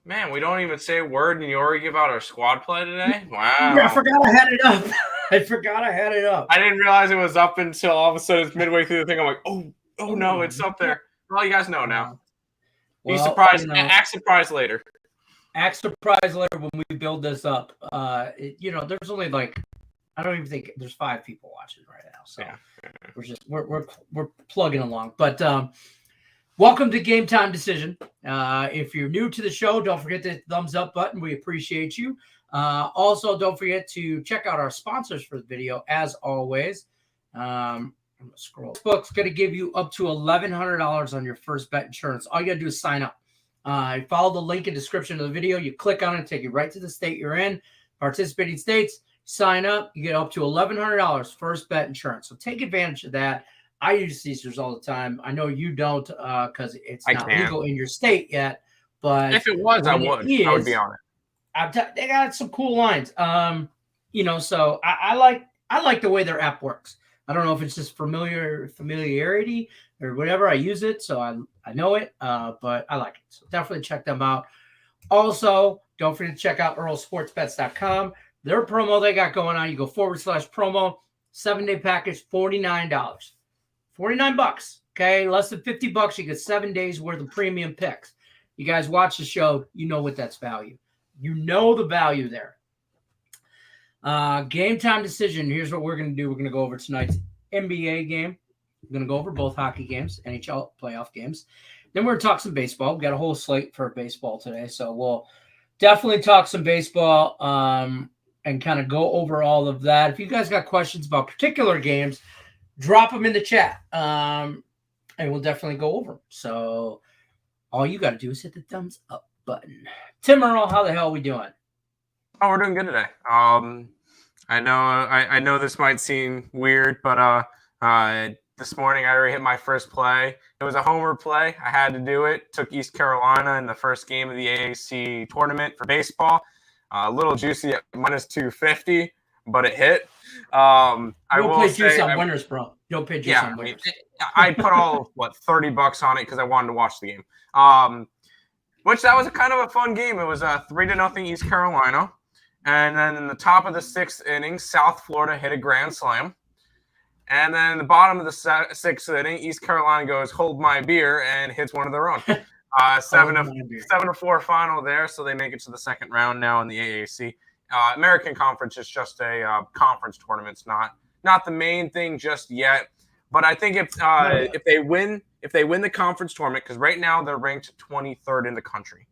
Man, we don't even say a word, and you already give out our squad play today? Wow. I forgot I had it up. I didn't realize it was up until all of a sudden it's midway through the thing. I'm like, oh no, it's up there. Well, you guys know now. Be surprised. Act surprised later. Act surprised later when we build this up. There's only I don't even think there's 5 people watching right now. So we're plugging along. But welcome to Game Time Decision. If you're new to the show, don't forget the thumbs up button. We appreciate you. Also, don't forget to check out our sponsors for the video, as always. I'm going to scroll. This book's going to give you up to $1,100 on your first bet insurance. All you got to do is sign up. Follow the link in the description of the video. You click on it, take you right to the state you're in. Participating states, sign up. You get up to $1,100 first bet insurance. So take advantage of that. I use Caesars all the time. I know you don't because it's not legal in your state yet. But if it was, I would be on it. They got some cool lines. So I like the way their app works. I don't know if it's just familiarity or whatever. I use it, so I know it, but I like it. So definitely check them out. Also, don't forget to check out earlsportsbets.com. Their promo they got going on, you go /promo, 7-day package, $49. $49, okay? Less than $50, you get 7 days worth of premium picks. You guys watch the show, you know what that's value. You know the value there. Game time decision. Here's what we're going to do. We're going to go over tonight's NBA game. We're going to go over both hockey games, NHL playoff games. Then we're going to talk some baseball. We've got a whole slate for baseball today. So we'll definitely talk some baseball and kind of go over all of that. If you guys got questions about particular games, drop them in the chat. And we'll definitely go over them. So all you got to do is hit the thumbs up button. Tim Earl, how the hell are we doing? Oh, we're doing good today. I know this might seem weird, but this morning I already hit my first play. It was a homer play. I had to do it. Took East Carolina in the first game of the AAC tournament for baseball. A little juicy at -250, but it hit. You'll pay juice on winners, bro. You'll pay juice on winners. I put all $30 on it because I wanted to watch the game. Which that was kind of a fun game. It was 3-0 East Carolina. And then in the top of the 6th inning, South Florida hit a grand slam. And then in the bottom of the 6th inning, East Carolina goes, hold my beer, and hits one of their own. 7-4 final there, so they make it to the second round now in the AAC. American Conference is just a conference tournament. It's not the main thing just yet. But I think if they win the conference tournament, because right now they're ranked 23rd in the country.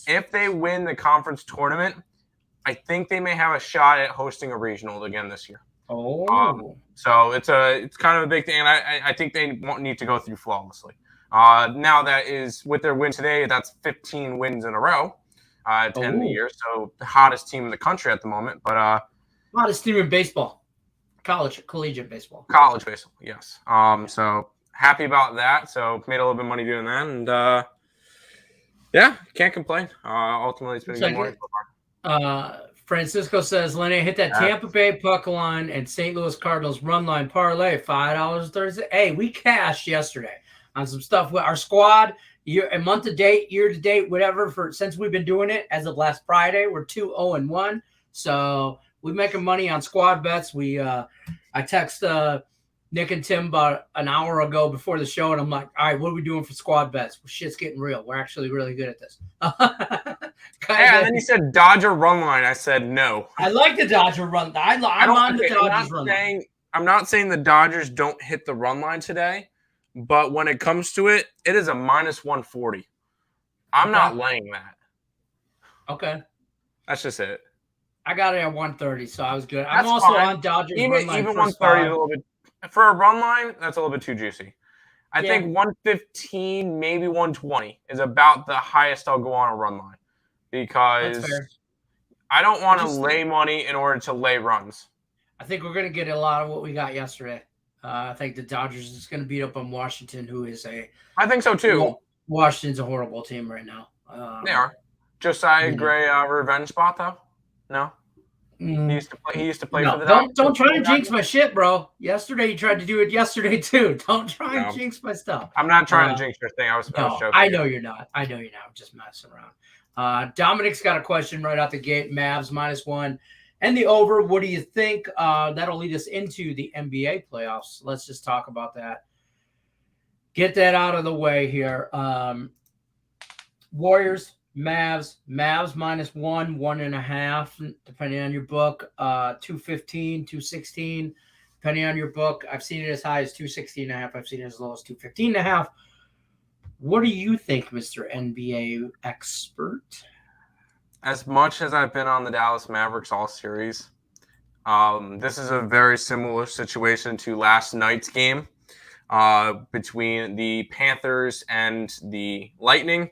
If they win the conference tournament, I think they may have a shot at hosting a regional again this year. Oh, so it's kind of a big thing, and I think they won't need to go through flawlessly. Now that is with their win today, that's 15 wins in a row to end the year. So the hottest team in the country at the moment. But hottest team in baseball, collegiate baseball, yes. So happy about that. So made a little bit of money doing that, and can't complain. Ultimately, it's been a good morning so far. Francisco says, Lenny, hit that Tampa Bay puck line and St. Louis Cardinals run line parlay, $5 Thursday. Hey, we cashed yesterday on some stuff with our squad. A month to date, year to date, whatever. Since we've been doing it as of last Friday, we're 2-0-1. So we're making money on squad bets. I text Nick and Tim about an hour ago before the show, and I'm like, all right, what are we doing for squad bets? Well, shit's getting real. We're actually really good at this. And then he said Dodger run line. I said no. I like the Dodger run. I'm on the Dodgers run line. I'm not saying the Dodgers don't hit the run line today, but when it comes to it, it is a -140. I'm not laying that. Okay. That's just it. I got it at 130, so I was good. I'm also on Dodgers run line. Even 130 is a little bit. For a run line, that's a little bit too juicy. I think 115, maybe 120 is about the highest I'll go on a run line because I don't want to lay money in order to lay runs. I think we're going to get a lot of what we got yesterday. I think the Dodgers is going to beat up on Washington, who is I think so too. Washington's a horrible team right now. They are. Josiah Gray revenge spot though? No. He used to play No, for the. don't try to jinx my shit, bro. Yesterday you tried to do it yesterday too. Don't try and jinx my stuff. I'm not trying to jinx your thing. I was joking. I know you're not. I'm just messing around. Dominic's got a question right out the gate. Mavs -1 and the over. What do you think? That'll lead us into the NBA playoffs. Let's just talk about that. Get that out of the way here. Warriors, Mavs -1, 1.5, depending on your book. 215, 216, depending on your book. I've seen it as high as 216.5. I've seen it as low as 215.5. What do you think, Mr. NBA expert? As much as I've been on the Dallas Mavericks all series, this is a very similar situation to last night's game between the Panthers and the Lightning.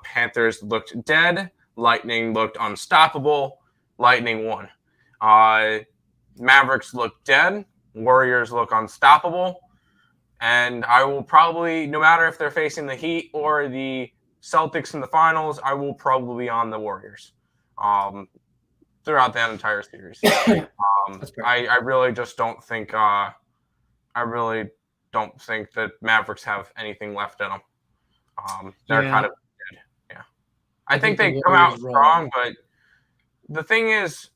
Panthers looked dead. Lightning looked unstoppable. Lightning won. Mavericks look dead. Warriors look unstoppable. And I will probably, no matter if they're facing the Heat or the Celtics in the finals, I will probably be on the Warriors throughout that entire series. I really just don't think that Mavericks have anything left in them. They're kind of dead. Yeah, I think they come out strong, but the thing is,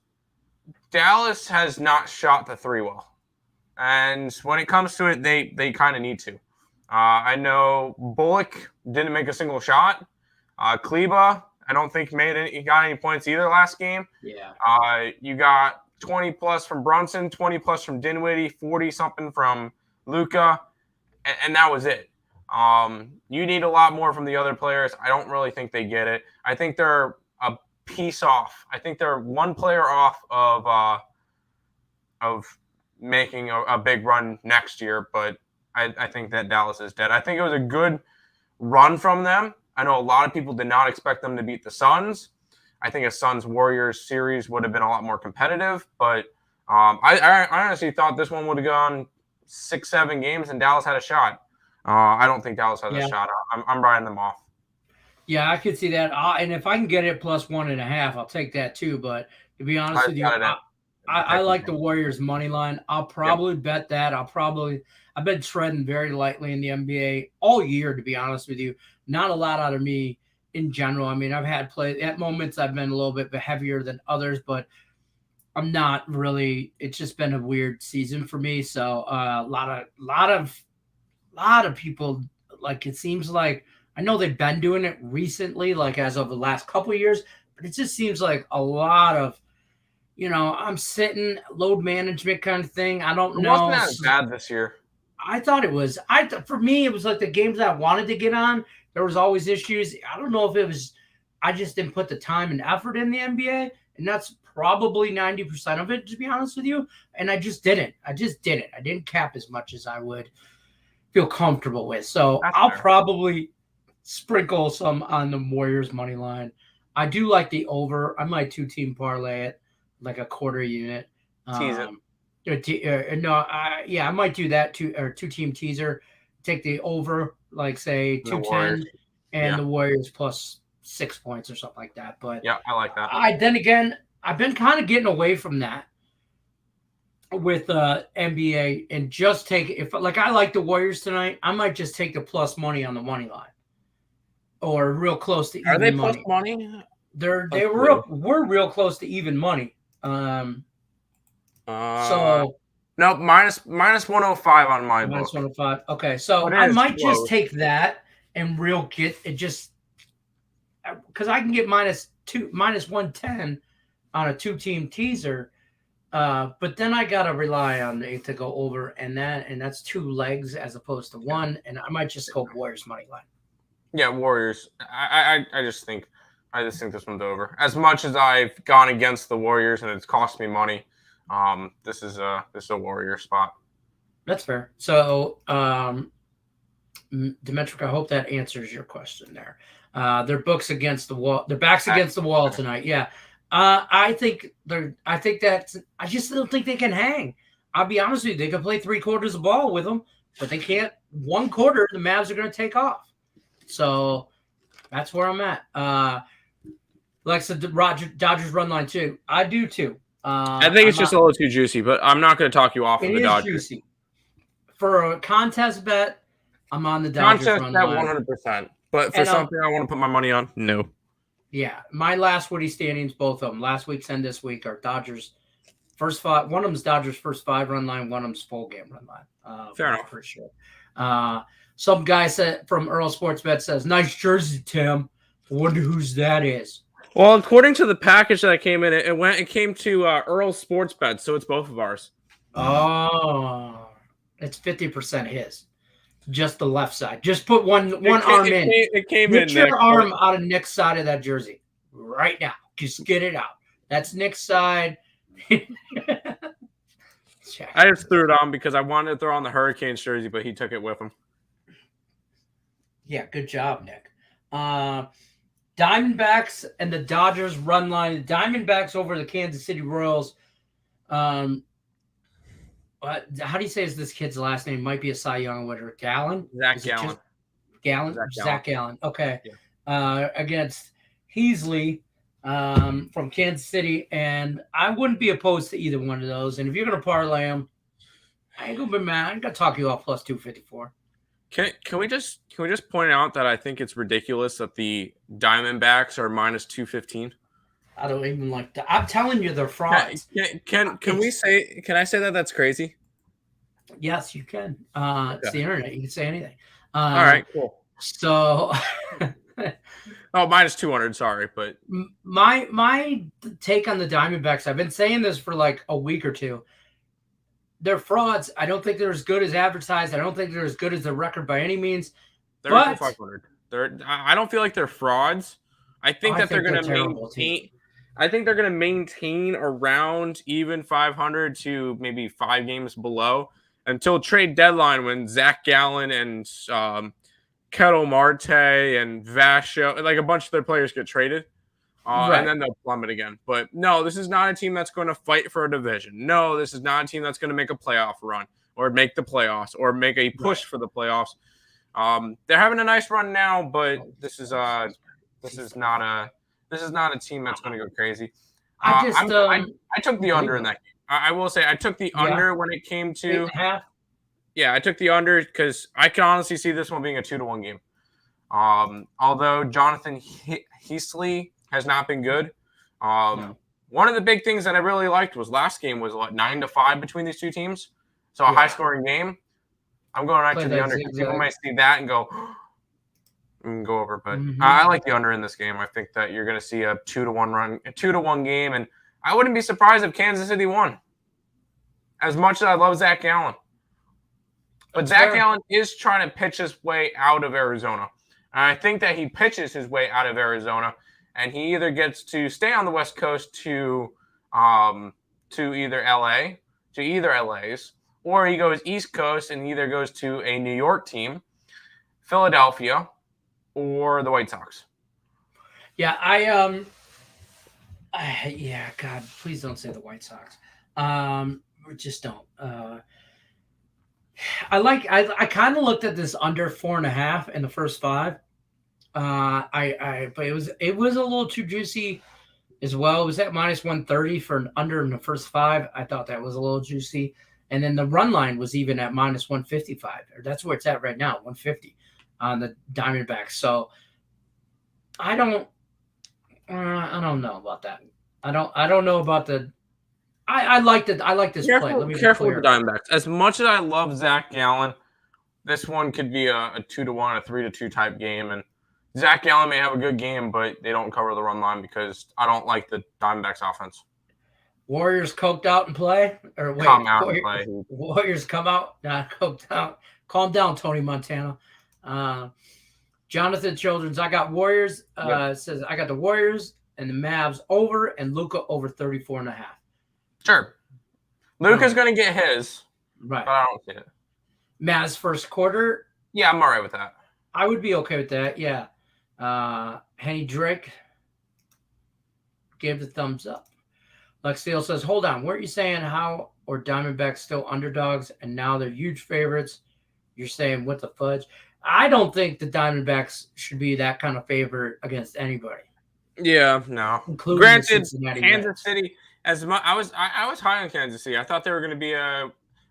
Dallas has not shot the three well. And when it comes to it, they kind of need to. I know Bullock didn't make a single shot. Kleba, I don't think he got any points either last game. Yeah. You got 20 plus from Brunson, 20 plus from Dinwiddie, 40 something from Luka, and that was it. You need a lot more from the other players. I don't really think they get it. I think they're a piece off. I think they're one player off of making a big run next year, but I think that Dallas is dead. I think it was a good run from them. I know a lot of people did not expect them to beat the Suns. I think a Suns-Warriors series would have been a lot more competitive, but I honestly thought this one would have gone 6-7 games and Dallas had a shot. I don't think Dallas has a shot. I'm riding them off. Yeah, I could see that. And if I can get it plus 1.5, I'll take that too. But to be honest with you, I like the Warriors money line. I'll probably bet that. I've been treading very lightly in the NBA all year, to be honest with you. Not a lot out of me in general. I mean, I've had at moments I've been a little bit heavier than others, but I'm not really. It's just been a weird season for me. So a lot of people, like, it seems like, I know they've been doing it recently, like as of the last couple of years, but it just seems like a lot of, I'm sitting load management kind of thing. I don't know. It wasn't as bad this year. I thought it was. For me, it was like the games that I wanted to get on. There was always issues. I don't know if it was. I just didn't put the time and effort in the NBA, and that's probably 90% of it, to be honest with you. And I just didn't. I didn't cap as much as I would feel comfortable with. So I'll probably sprinkle some on the Warriors money line. I do like the over. I might 2-team parlay it, like a quarter unit. Tease it. I might do that two-team teaser. Take the over, like say 210, and the Warriors plus 6 points or something like that. But yeah, I like that. Then again, I've been kind of getting away from that with NBA and just take I like the Warriors tonight. I might just take the plus money on the money line, or real close to even money. Are they plus money? We're real close to even money. So no, minus 105 on my book. Minus 105. Okay, so I might just take that and get it, just because I can get minus 110 on a 2-team teaser. But then I gotta rely on it to go over, and that's 2 legs as opposed to 1, and I might just go Warriors money line. Yeah, Warriors. I just think this one's over. As much as I've gone against the Warriors and it's cost me money, this is a Warrior spot. That's fair. So, Demetric, I hope that answers your question there. Their backs against the wall tonight. Yeah. I just don't think they can hang. I'll be honest with you. They can play 3/4 of ball with them, but they can't. 1/4, the Mavs are going to take off. So that's where I'm at. Like I said, Dodgers run line too. I do too. I think it's just a little too juicy, but I'm not going to talk you off of the Dodgers. It is juicy. For a contest bet, I'm on the Dodgers. Contest bet 100%. But for something I want to put my money on, no. Yeah, my last Woody standings, both of them, last week's and this week, are Dodgers first five. One of them's Dodgers first 5 run line. One of them's full game run line. Fair enough. For sure. Some guy said from Earl Sports Bet says, "Nice jersey, Tim. Wonder whose that is." Well, according to the package that came in, it came to Earl Sports Bet, so it's both of ours. Oh, it's 50% his. Just the left side. Just put one arm in. It came Get in. Get your arm out of Nick's side of that jersey right now. Just get it out. That's Nick's side. I just threw it on because I wanted to throw on the Hurricanes jersey, but he took it with him. Yeah, good job, Nick. Diamondbacks and the Dodgers run line. The Diamondbacks over the Kansas City Royals. How do you say is this kid's last name? Might be a Cy Young winner. Gallen? Gallen. Zach Gallen. Okay. Yeah. Against Heasley from Kansas City. And I wouldn't be opposed to either one of those. And if you're going to parlay them, I ain't going to be mad. I'm going to talk you off plus 254. Can we just point out that I think it's ridiculous that the Diamondbacks are minus 215? I don't even like that. I'm telling you, they're frauds. Can I say that that's crazy? Yes, you can. It's the internet. You can say anything. All right, cool. So, minus 200. Sorry, but my take on the Diamondbacks. I've been saying this for like a week or two. They're frauds. I don't think they're as good as advertised. I don't think they're as good as their record by any means. They're 500. I don't feel like they're frauds. I think they're going to maintain. I think they're going to maintain around even 500 to maybe 5 games below until trade deadline when Zach Gallen and Kettle Marte and Vasho, like a bunch of their players get traded. Right. And then they'll plummet again. But no, this is not a team that's going to fight for a division. No, this is not a team that's going to make a playoff run or make the playoffs or make a push for the playoffs. They're having a nice run now, but this is not a team that's going to go crazy. I took the under in that game. I will say I took the under when it came to I took the under because I can honestly see this one being a 2-1 game. Although Jonathan Heasley has not been good. One of the big things that I really liked was last game was 9-5 between these two teams. So a high-scoring game. I'm going right to the under. People might see that and go over, but I like the under in this game. I think that you're going to see a 2-1 game, and I wouldn't be surprised if Kansas City won. As much as I love Zach Gallen, but Zach Gallen is trying to pitch his way out of Arizona, and I think that he pitches his way out of Arizona, and he either gets to stay on the West Coast to either LA's, or he goes East Coast and either goes to a New York team, Philadelphia, or the White Sox. Yeah, God, please don't say the White Sox. Just don't. I kind of looked at this under 4.5 in the first 5. But it was a little too juicy as well. It was at minus 130 for an under in the first 5. I thought that was a little juicy. And then the run line was even at minus 155. Or that's where it's at right now, 150 on the Diamondbacks. So I don't know about that. I don't know about the. I like this play. Let me careful with the Diamondbacks. As much as I love Zach Gallen, this one could be a 2-1, a 3-2 type game, and Zach Gallen may have a good game, but they don't cover the run line because I don't like the Diamondbacks offense. Warriors coked out and play? Or wait, come out and play. Warriors come out, not coked out. Calm down, Tony Montana. Jonathan Children's, I got Warriors. Says I got the Warriors and the Mavs over and Luka over 34.5. Sure. Luka's going to get his. Right. But I don't see it. Mavs first quarter. Yeah, I'm all right with that. I would be okay with that, yeah. Henny Drake gave the thumbs up. Lex Steele says, hold on. Weren't you saying how or Diamondbacks still underdogs and now they're huge favorites? You're saying what the fudge? I don't think the Diamondbacks should be that kind of favorite against anybody. Yeah, no. Including granted, Kansas City. as much I was high on Kansas City. I thought they were going to be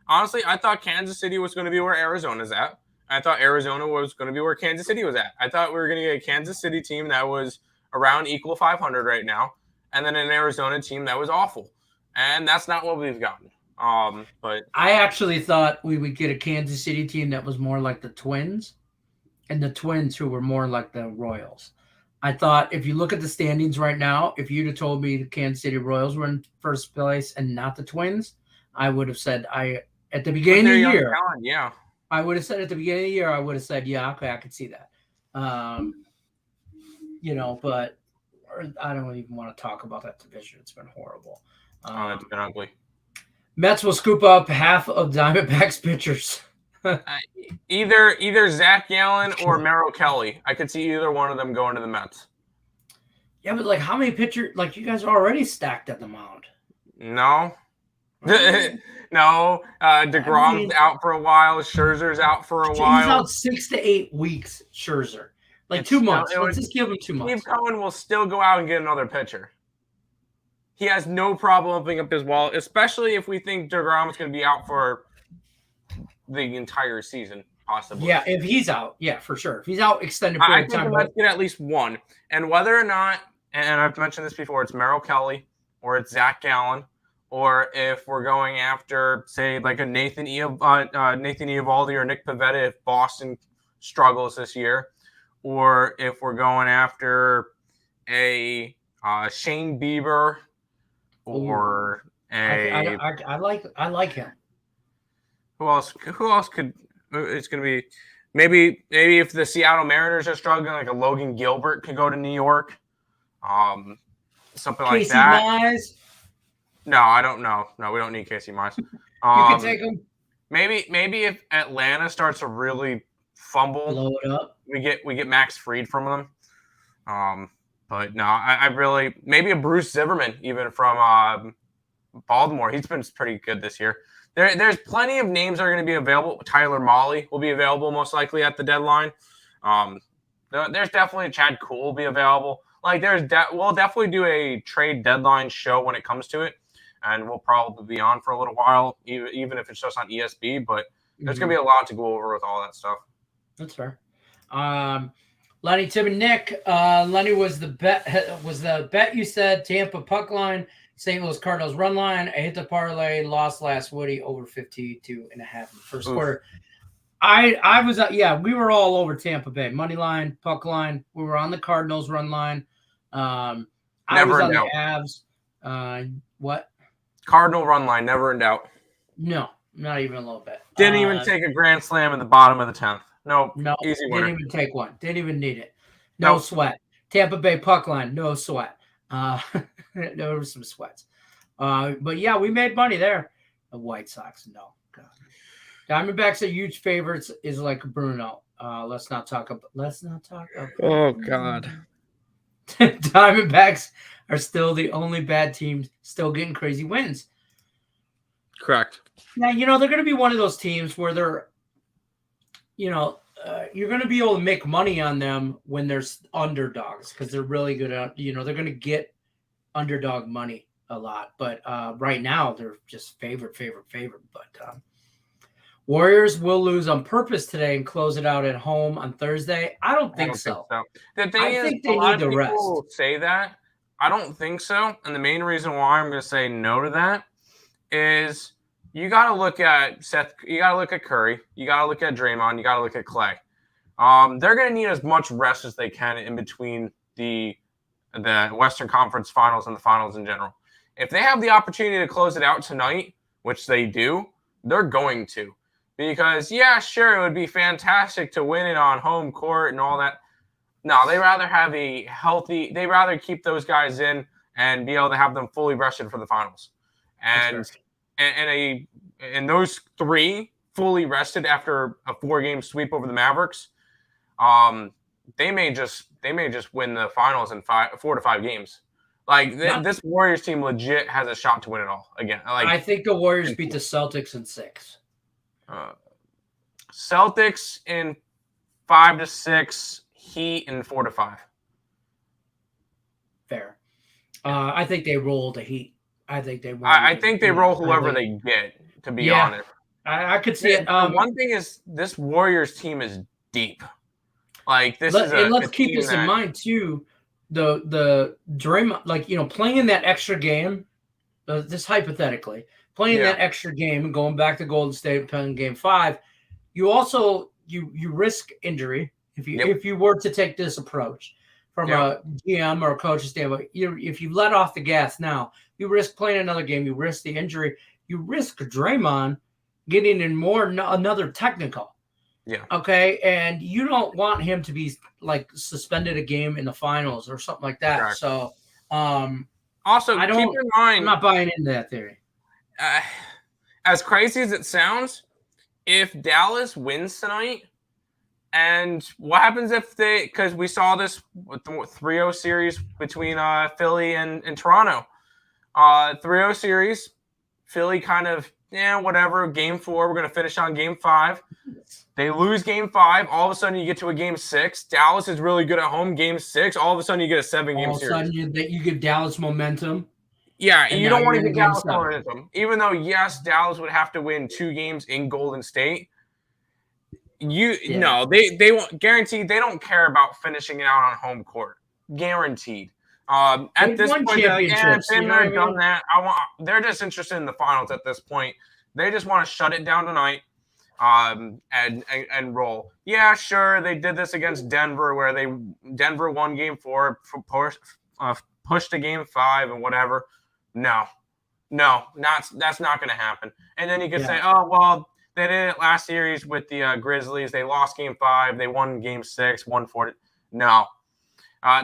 honestly, I thought Kansas City was going to be where Arizona's at. I thought Arizona was going to be where Kansas City was at. I thought we were going to get a Kansas City team that was around equal 500 right now, and then an Arizona team that was awful. And that's not what we've gotten. But I actually thought we would get a Kansas City team that was more like the Twins, and the Twins who were more like the Royals. I thought if you look at the standings right now, if you'd have told me the Kansas City Royals were in first place and not the Twins, I would have said at the beginning of the year. Talent, yeah. I would have said at the beginning of the year, I would have said, yeah, okay, I could see that. But I don't even want to talk about that division. It's been horrible. It's been ugly. Mets will scoop up half of Diamondbacks pitchers. Either Zach Gallen or Merrill Kelly. I could see either one of them going to the Mets. Yeah, but how many pitchers? You guys are already stacked at the mound. No. No. DeGrom's out for a while. Scherzer's out for a while. He's out 6 to 8 weeks, Scherzer. 2 months. Let's just give him 2 months. Steve Cohen will still go out and get another pitcher. He has no problem opening up his wallet, especially if we think DeGrom is going to be out for the entire season, possibly. Yeah, if he's out, yeah, for sure. If he's out extended period of time. I think let's get at least one. And whether or not, and I've mentioned this before, it's Merrill Kelly or it's Zach Gallen, or if we're going after, say, like a Nathan Eovaldi or Nick Pivetta if Boston struggles this year, or if we're going after a Shane Bieber or I like him. Who else could? It's going to be maybe if the Seattle Mariners are struggling, like a Logan Gilbert could go to New York, something like that. Mize? No, I don't know. No, we don't need Casey Mize. You can take him. Maybe if Atlanta starts to really fumble, blow it up, we get Max Fried from them. But no, I really maybe a Bruce Zimmerman even from Baltimore. He's been pretty good this year. There's plenty of names that are going to be available. Tyler Mahle will be available most likely at the deadline. There's definitely Chad Kuhl will be available. We'll definitely do a trade deadline show when it comes to it, and we'll probably be on for a little while, even if it's just on ESB. But there's going to be a lot to go over with all that stuff. That's fair. Lenny, Tim, and Nick. Lenny was the bet you said Tampa puck line, St. Louis Cardinals run line. I hit the parlay, lost last Woody over 52.5 in the first quarter. I was we were all over Tampa Bay money line, puck line. We were on the Cardinals run line. I was on the Avs. What? Cardinal run line, never in doubt. No, not even a little bit. Didn't even take a grand slam in the bottom of the 10th. No, easy winner. Didn't even take one. Didn't even need it. No sweat. Tampa Bay puck line, no sweat. There was some sweats. But yeah, we made money there. The White Sox, no. God. Diamondbacks are huge favorites. Is like Bruno. Let's not talk about. Oh God. Diamondbacks are still the only bad team still getting crazy wins. Correct. Now they're going to be one of those teams where they're. You're going to be able to make money on them when there's underdogs because they're really good at, they're going to get underdog money a lot. But right now, they're just favorite. But Warriors will lose on purpose today and close it out at home on Thursday. I don't think so. The thing is, they need the rest. People say that. I don't think so. And the main reason why I'm going to say no to that is you got to look at Seth. You got to look at Curry. You got to look at Draymond. You got to look at Clay. They're going to need as much rest as they can in between the Western Conference Finals and the Finals in general. If they have the opportunity to close it out tonight, which they do, they're going to. Because, yeah, sure, it would be fantastic to win it on home court and all that. No, they rather have a healthy – they rather keep those guys in and be able to have them fully rested for the finals. And those three fully rested after a 4-game sweep over the Mavericks, they may just win the finals in 4 to 5 games. This Warriors team legit has a shot to win it all again. I think the Warriors beat the Celtics in 6. Celtics in 5 to 6, Heat in 4 to 5. Fair. I think they rolled the Heat I think they won. I think they roll whoever they get, to be honest. I could see it. One thing is this Warriors team is deep. Like this is and let's keep this in mind too. The Draymond, like, you know, playing that extra game, this hypothetically, playing that extra game and going back to Golden State playing game 5, you also you risk injury if you were to take this approach from a GM or a coach's standpoint. If you let off the gas now, you risk playing another game, you risk the injury, you risk Draymond getting in another technical. Yeah. Okay. And you don't want him to be like suspended a game in the finals or something like that. Exactly. So, also keep in mind, I'm not buying into that theory. As crazy as it sounds, if Dallas wins tonight, and what happens if because we saw this with the 3-0 series between Philly and Toronto, 3-0 series, Philly kind of, whatever, game 4, we're going to finish on game 5. They lose game 5. All of a sudden, you get to a game 6. Dallas is really good at home. Game 6. All of a sudden, you get a 7-game series. All of a sudden, you give Dallas momentum. Yeah, you don't want to give Dallas momentum. Even though, yes, Dallas would have to win 2 games in Golden State. No, they won't. Guaranteed, they don't care about finishing it out on home court. Guaranteed. At this point, they're like, been there, done that. They're just interested in the finals at this point. They just want to shut it down tonight. And roll. Yeah, sure. They did this against Denver, where Denver won game 4, pushed to game 5 and whatever. No, that's not going to happen. And then you could say, oh well, they did it last series with the Grizzlies. They lost game 5. They won game 6, 140. No,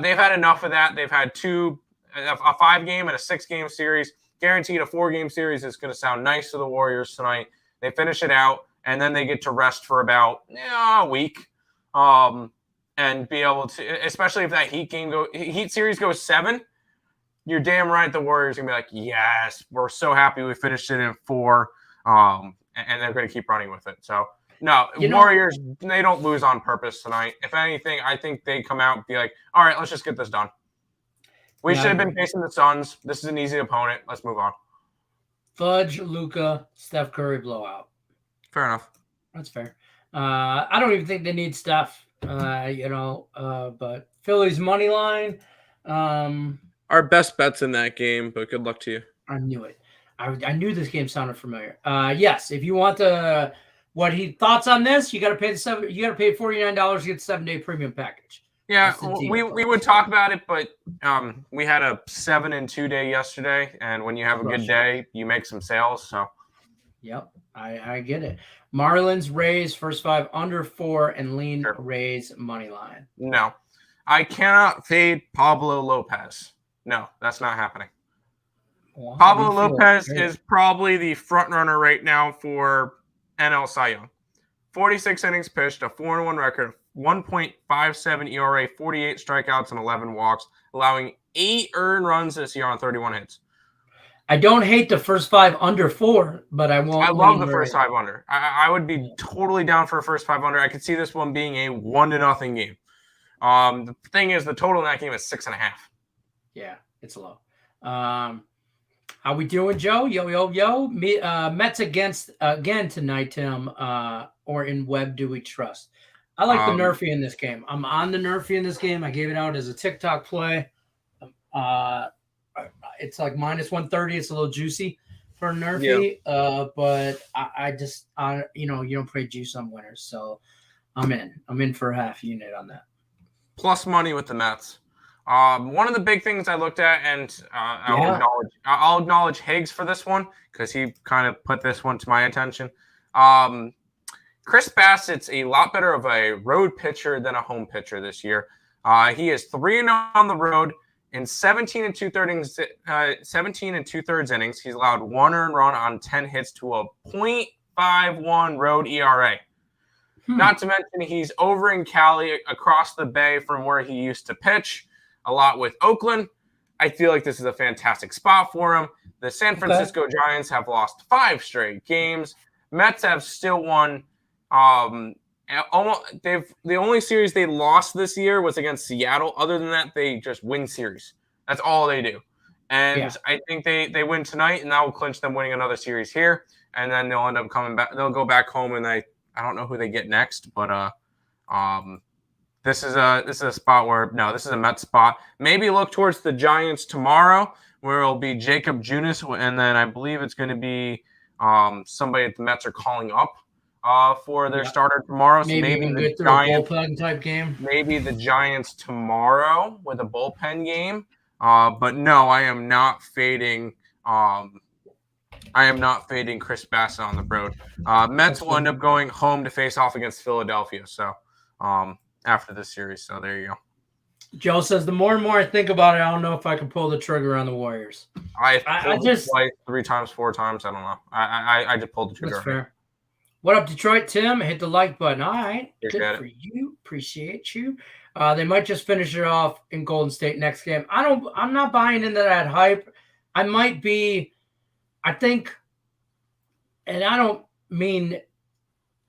they've had enough of that. They've had a 5-game and a 6-game series. Guaranteed a 4-game series is going to sound nice to the Warriors tonight. They finish it out. And then they get to rest for about a week, and be able to, especially if that Heat series goes 7, you're damn right the Warriors are gonna be like, yes, we're so happy we finished it in 4, and they're gonna keep running with it. So no, Warriors, they don't lose on purpose tonight. If anything, I think they come out and be like, all right, let's just get this done. We should have been facing the Suns. This is an easy opponent. Let's move on. Fudge, Luka, Steph Curry blowout. Fair enough. That's fair. I don't even think they need Steph, but Philly's money line. Our best bets in that game, but good luck to you. I knew it. I knew this game sounded familiar. Yes, if you want thoughts on this, you got to pay $49 to get the 7-day premium package. Yeah, we would talk about it, but we had a 7-2 day yesterday, and when you have a good day, you make some sales. So. Yep, I get it. Marlins, Rays, first 5 under 4, and lean Rays money line. No, I cannot fade Pablo Lopez. No, that's not happening. Well, Pablo Lopez is probably the front runner right now for NL Cy Young. 46 innings pitched, a 4-1 record, 1.57 ERA, 48 strikeouts, and 11 walks, allowing 8 earned runs this year on 31 hits. I don't hate the first 5 under 4, but I won't. I love the first 5 under. I would be totally down for a first 5 under. I could see this one being a 1-0 game. The thing is, the total in that game is 6.5. Yeah, it's low. How we doing, Joe? Yo. Mets again tonight, Tim. Or in Webb do we trust? I like the Nerfy in this game. I'm on the Nerfy in this game. I gave it out as a TikTok play. It's like -130. It's a little juicy for Nerfy, but I just you don't play juice on winners, so I'm in for a half unit on that. Plus money with the Mets. One of the big things I looked at, and I'll acknowledge Higgs for this one because he kind of put this one to my attention. Chris Bassett's a lot better of a road pitcher than a home pitcher this year. He is 3-0 on the road. In 17 and 2/3 innings, he's allowed 1 earned run on 10 hits to a .51 road ERA. Not to mention he's over in Cali, across the bay from where he used to pitch a lot with Oakland. I feel like this is a fantastic spot for him. The San Francisco Giants have lost 5 straight games. Mets have still won. The only series they lost this year was against Seattle. Other than that, they just win series. That's all they do. And I think they win tonight, and that will clinch them winning another series here. And then they'll end up coming back. They'll go back home, and I don't know who they get next, but this is a spot where this is a Mets spot. Maybe look towards the Giants tomorrow, where it'll be Jacob Junis, and then I believe it's going to be somebody that the Mets are calling up for their starter tomorrow. So maybe the Giants, a bullpen type game. Maybe the Giants tomorrow with a bullpen game. But no, I am not fading. Chris Bassett on the road. Mets will end up going home to face off against Philadelphia. So after this series, so there you go. Joe says the more and more I think about it, I don't know if I can pull the trigger on the Warriors. I just twice, 3 times, 4 times. I don't know. I just pulled the trigger. That's fair. What up, Detroit? Tim, hit the like button. All right, good for you. Appreciate you. They might just finish it off in Golden State next game. I'm not buying into that hype. I might be. I think, and I don't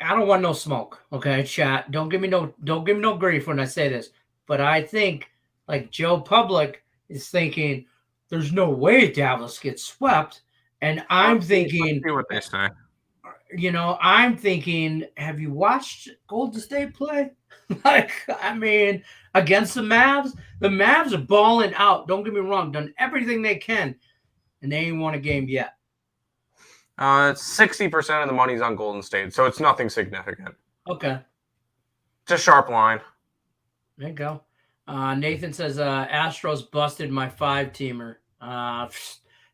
want no smoke. Okay, chat. Don't give me no grief when I say this. But I think, like Joe Public is thinking, there's no way Dallas gets swept, and I'm thinking. Let's see what they say. I'm thinking, have you watched Golden State play? Against the Mavs are balling out. Don't get me wrong, done everything they can, and they ain't won a game yet. 60% of the money's on Golden State, so it's nothing significant. Okay. It's a sharp line. There you go. Nathan says, Astros busted my 5-teamer.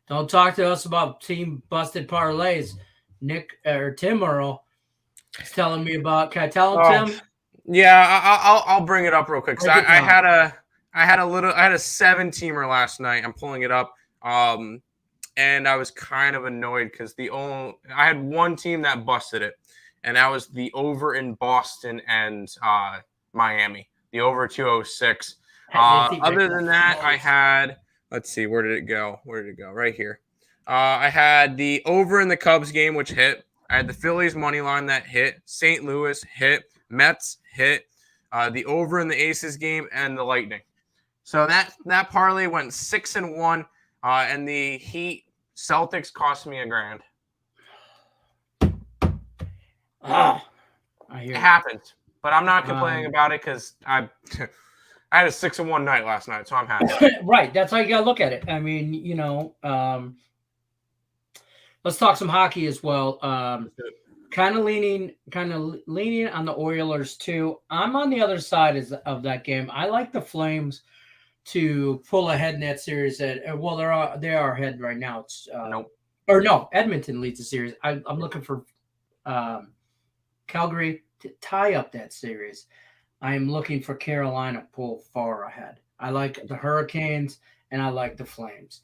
Don't talk to us about team busted parlays. Nick or Tim Earl is telling me about. Can I tell him, Tim? Yeah, I'll bring it up real quick. So I had a 7-teamer last night. I'm pulling it up, and I was kind of annoyed because I had one team that busted it, and that was the over in Boston and Miami, the over 206. Other than that, I had. Let's see, where did it go? Right here. I had the over in the Cubs game, which hit. I had the Phillies money line that hit. St. Louis hit. Mets hit. The over in the Aces game and the Lightning. So that parlay went 6-1. And the Heat Celtics cost me $1,000. I hear it happens, but I'm not complaining about it because I had a 6-1 night last night, so I'm happy. Right, that's how you gotta look at it. Let's talk some hockey as well. Kind of leaning on the Oilers too. I'm on the other side of that game. I like the Flames to pull ahead in that series. They are ahead right now. It's Edmonton leads the series. I'm looking for Calgary to tie up that series. I am looking for Carolina to pull far ahead. I like the Hurricanes and I like the Flames.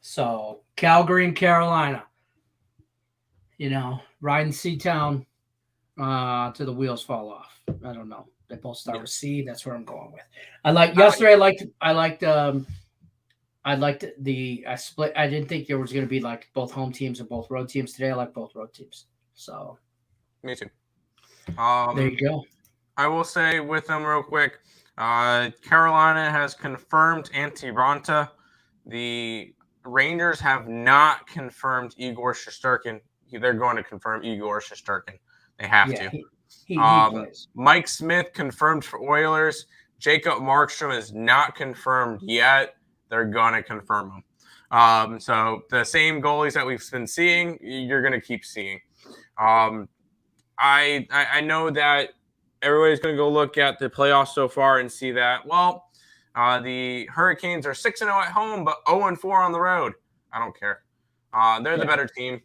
So Calgary and Carolina, riding Seatown to the wheels fall off. I don't know. They both start with C. That's where I'm going with. I split. I didn't think there was going to be like both home teams and both road teams. Today I like both road teams. So me too. There you go. I will say with them real quick. Carolina has confirmed Antti Raanta. The Rangers have not confirmed Igor Shesterkin. They're going to confirm Igor Shesterkin. They have to. He plays. Mike Smith confirmed for Oilers. Jacob Markstrom is not confirmed yet. They're going to confirm him. So the same goalies that we've been seeing, you're going to keep seeing. I know that everybody's going to go look at the playoffs so far and see that, the Hurricanes are 6-0 at home, but 0-4 on the road. I don't care. They're the better team.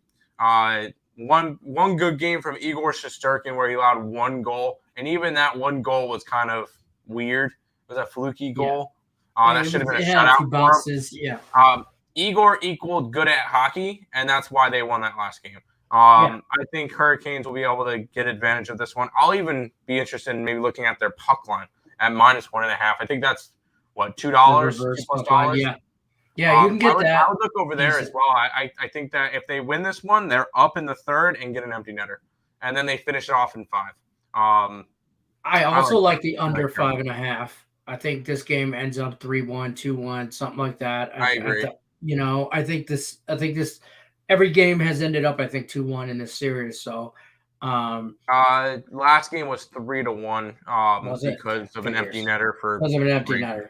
One good game from Igor Shesterkin where he allowed 1 goal, and even that 1 goal was kind of weird. It was a fluky goal. That should have been a shutout for him. Igor equaled good at hockey, and that's why they won that last game. I think Hurricanes will be able to get advantage of this one. I'll even be interested in maybe looking at their puck line at -1.5. I think that's $2, $2+. Yeah, you can get that. I would look over there as well. I think that if they win this one, they're up in the third and get an empty netter, and then they finish it off in 5. I also like the under 5.5. I think this game ends up 3-1, 2-1, something like that. I agree. I think this every game has ended up, I think, 2-1 in this series. So last game was 3-1 because of an empty netter for because of an empty netter.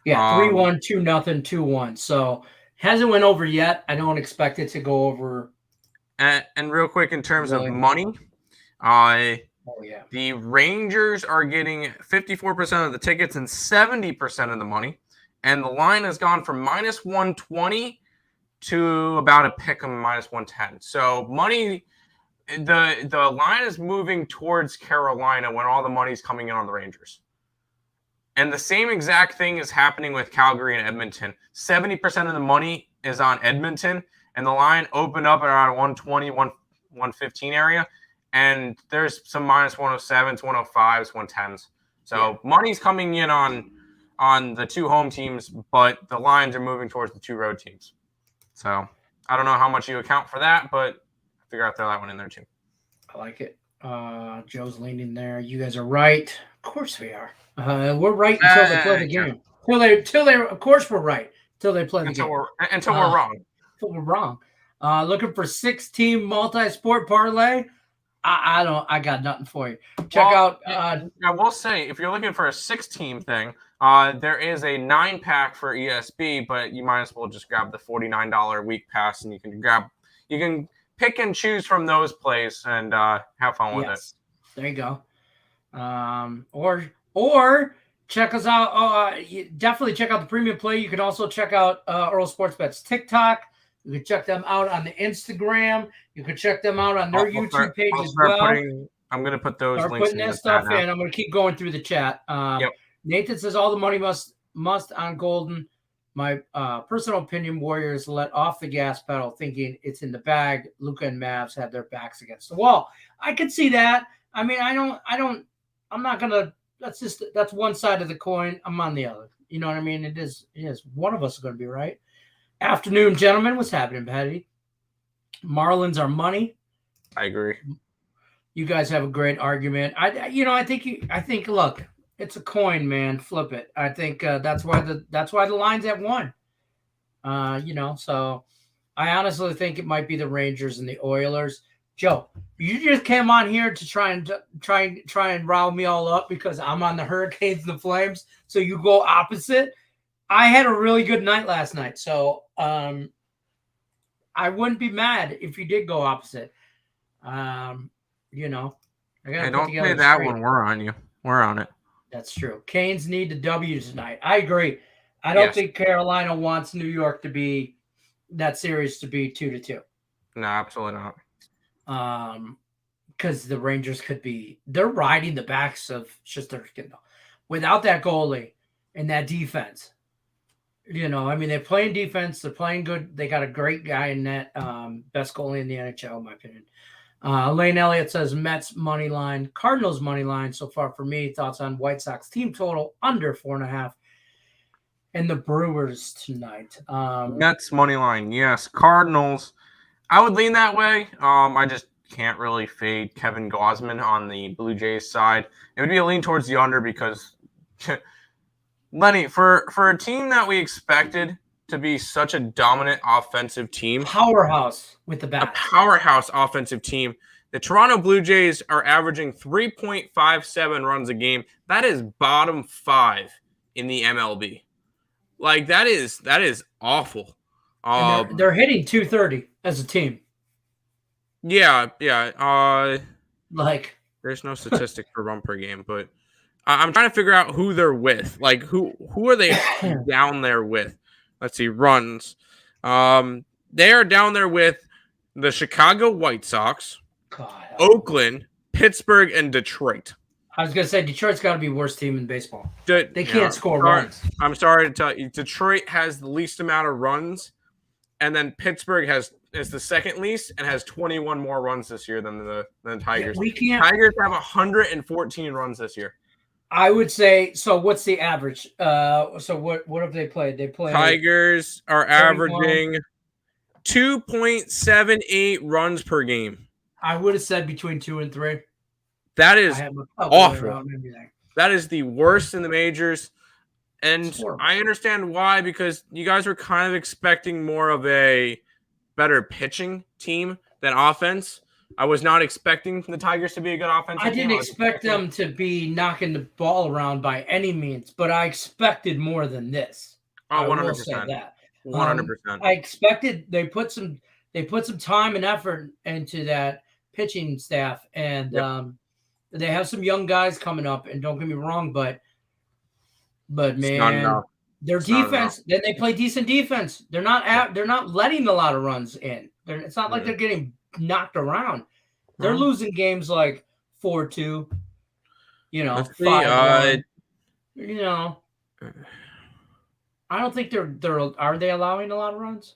Yeah, 3-1, 2-0, 2-1. So hasn't went over yet. I don't expect it to go over. And real quick, in terms of money, the Rangers are getting 54% of the tickets and 70% of the money. And the line has gone from -120 to about a pick 'em -110. So money, the line is moving towards Carolina when all the money's coming in on the Rangers. And the same exact thing is happening with Calgary and Edmonton. 70% of the money is on Edmonton, and the line opened up around 120, 115 area. And there's some -107s, 105s, 110s. So money's coming in on the two home teams, but the lines are moving towards the two road teams. So I don't know how much you account for that, but I figure I'll throw that one in there too. I like it. Joe's leaning there. You guys are right. Of course we are. We're right until they play the game. Till they of course we're right until they play the game. Until we're wrong. Until we're wrong. Looking for 6-team multi-sport parlay. I got nothing for you. Check out. I will say, if you're looking for a 6-team thing, there is a 9-pack for ESB, but you might as well just grab the $49 week pass, and you can pick and choose from those plays and have fun with it. There you go. Or check us out. Definitely check out the premium play. You can also check out Earl Sports Bet's TikTok. You can check them out on the Instagram. You can check them out on their YouTube page as well. I'm going to put those links putting that stuff in. I'm going to keep going through the chat. Nathan says all the money must on Golden. My personal opinion, Warriors let off the gas pedal thinking it's in the bag. Luka and Mavs had their backs against the wall. I could see that. I mean, I'm not going to, that's one side of the coin. I'm on the other. You know what I mean? It is one of us is going to be right. Afternoon, gentlemen. What's happening, Patty? Marlins are money. I agree. You guys have a great argument. I think. Look, it's a coin, man. Flip it. I think that's why the line's at 1. So I honestly think it might be the Rangers and the Oilers. Joe, you just came on here to try and rile me all up because I'm on the Hurricanes and the Flames. So you go opposite. I had a really good night last night, so I wouldn't be mad if you did go opposite. I got to don't play that one. We're on you. We're on it. That's true. Canes need the W tonight. I agree. I don't think Carolina wants New York to be that series to be 2-2. No, absolutely not. Because the Rangers they're riding the backs of Shesterkin without that goalie and that defense. They're playing defense. They're playing good. They got a great guy in net. Best goalie in the NHL, in my opinion. Lane Elliott says Mets money line, Cardinals money line so far for me. Thoughts on White Sox team total under 4.5, and the Brewers tonight. Mets money line, yes. Cardinals, I would lean that way. I just can't really fade Kevin Gausman on the Blue Jays side. It would be a lean towards the under because Lenny, for a team that we expected to be such a dominant offensive team, powerhouse with the bat, a powerhouse offensive team, the Toronto Blue Jays are averaging 3.57 runs a game. That is bottom 5 in the MLB. Like that is awful. They're hitting 230 as a team. Yeah. There's no statistic for run per game, but I'm trying to figure out who they're with. Like who are they down there with? Let's see, runs. They are down there with the Chicago White Sox, Oakland, Pittsburgh, and Detroit. I was going to say Detroit's got to be the worst team in baseball. They can't score runs. I'm sorry to tell you, Detroit has the least amount of runs, and then Pittsburgh is the second least and has 21 more runs this year than the Tigers. Tigers have 114 runs this year. I would say, so what's the average? So what have they played? Tigers are averaging 2.78 runs per game. I would have said between 2 and 3. That is awful. That is the worst in the majors. And I understand why, because you guys were kind of expecting more of a better pitching team than offense. I was not expecting the Tigers to be a good offensive team. I didn't expect them to be knocking the ball around by any means, but I expected more than this. Oh, 100%. I will say that. 100%. I expected they put some time and effort into that pitching staff, and they have some young guys coming up. And don't get me wrong, but man, their defense. Then they play decent defense. They're not letting a lot of runs in. It's not like they're getting knocked around. They're losing games like 4-2. 5-1. I don't think are they allowing a lot of runs?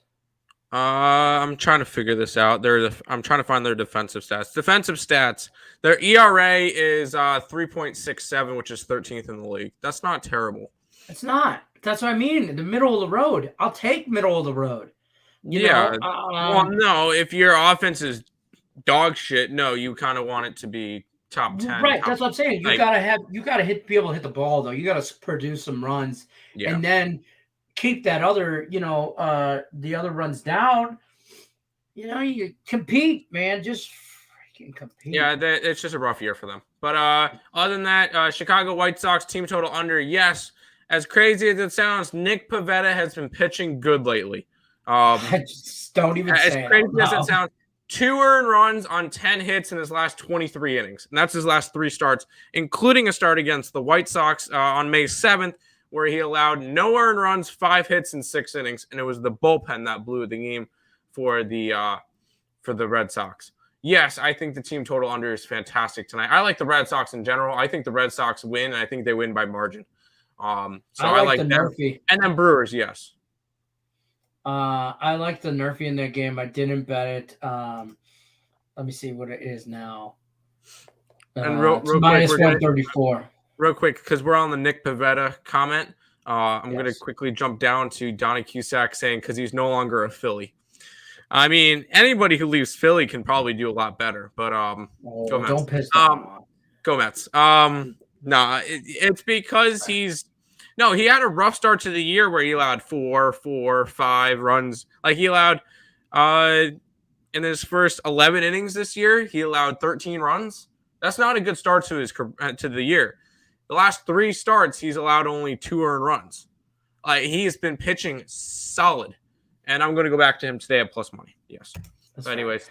I'm trying to figure this out. I'm trying to find their defensive stats. Defensive stats. Their ERA is 3.67, which is 13th in the league. That's not terrible. It's not. That's what I mean. The middle of the road. I'll take middle of the road. Well, no. If your offense is dog shit, no, you kind of want it to be top 10. Right. That's what I'm saying. You gotta be able to hit the ball though. You gotta produce some runs, and then keep that other, the other runs down. You compete, man. Just freaking compete. Yeah, it's just a rough year for them. But other than that, Chicago White Sox team total under. Yes, as crazy as it sounds, Nick Pivetta has been pitching good lately. I just don't even say as crazy as it sounds. 2 earned runs on 10 hits in his last 23 innings. And that's his last 3 starts, including a start against the White Sox on May 7th, where he allowed no earned runs, 5 hits in 6 innings. And it was the bullpen that blew the game for the Red Sox. Yes, I think the team total under is fantastic tonight. I like the Red Sox in general. I think the Red Sox win, and I think they win by margin. So I like them. Murphy. And then Brewers, yes. I like the Nerfy in that game. I didn't bet it. Let me see what it is now. And real minus 134. Real quick, because we're on the Nick Pivetta comment. I'm going to quickly jump down to Donnie Cusack saying because he's no longer a Philly. I mean, anybody who leaves Philly can probably do a lot better. But go Mets. Don't piss them off. Go Mets. It's because he had a rough start to the year where he allowed 4, 5 runs. Like he allowed in his first 11 innings this year, he allowed 13 runs. That's not a good start to the year. The last 3 starts, he's allowed only 2 earned runs. He has been pitching solid, and I'm going to go back to him today at plus money. Yes. So anyways,